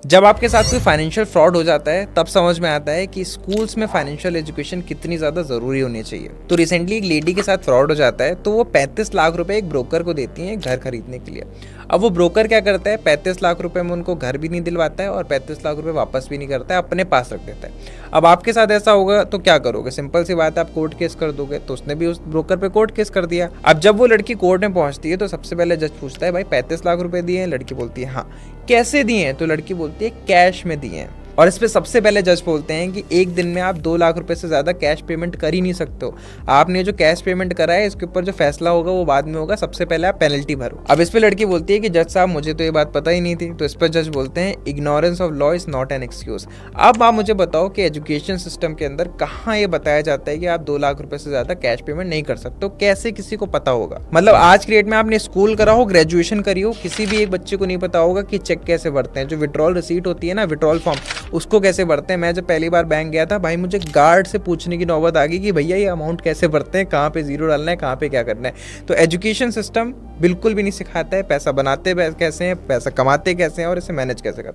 जब आपके साथ कोई फाइनेंशियल फ्रॉड हो जाता है तब समझ में आता है कि स्कूल्स में फाइनेंशियल एजुकेशन कितनी ज़्यादा ज़रूरी होनी चाहिए। तो रिसेंटली एक लेडी के साथ फ्रॉड हो जाता है तो वो 35 लाख रुपए एक ब्रोकर को देती हैं घर खरीदने के लिए। अब वो ब्रोकर क्या करता है, 35 लाख रुपए में उनको घर भी नहीं दिलवाता है और 35 लाख रुपए वापस भी नहीं करता है, अपने पास रख देता है। अब आपके साथ ऐसा होगा तो क्या करोगे? सिंपल सी बात है, आप कोर्ट केस कर दोगे। तो उसने भी उस ब्रोकर पे कोर्ट केस कर दिया। अब जब वो लड़की कोर्ट में पहुंचती है तो सबसे पहले जज पूछता है, भाई 35 लाख रुपए दिए हैं? लड़की बोलती है हाँ। कैसे दिए हैं? तो लड़की बोलती है कैश में दिए हैं। और इस पे सबसे पहले जज बोलते हैं कि एक दिन में आप 2 लाख रुपए से ज़्यादा कैश पेमेंट कर ही नहीं सकते हो। आपने जो कैश पेमेंट करा है इसके ऊपर जो फैसला होगा वो बाद में होगा, सबसे पहले आप पेनल्टी भरो। अब इस पे लड़की बोलती है कि जज साहब मुझे तो ये बात पता ही नहीं थी। तो इस पर जज बोलते हैं ignorance of law is not an excuse. अब आप मुझे बताओ कि एजुकेशन सिस्टम के अंदर कहाँ ये बताया जाता है कि आप 2 लाख रुपए से ज़्यादा कैश पेमेंट नहीं कर सकते हो? कैसे किसी को पता होगा? मतलब आज की डेट में आपने स्कूल करा हो, ग्रेजुएशन करी हो, किसी भी एक बच्चे को नहीं पता होगा कि चेक कैसे भरते हैं, जो विड्रॉल रिसीट होती है ना, विड्रॉल फॉर्म, उसको कैसे भरते हैं। मैं जब पहली बार बैंक गया था भाई, मुझे गार्ड से पूछने की नौबत आ गई कि भैया ये अमाउंट कैसे भरते हैं, कहाँ पे जीरो डालना है, कहाँ पे क्या करना है। तो एजुकेशन सिस्टम बिल्कुल भी नहीं सिखाता है पैसा बनाते कैसे हैं, पैसा कमाते कैसे हैं और इसे मैनेज कैसे करते हैं।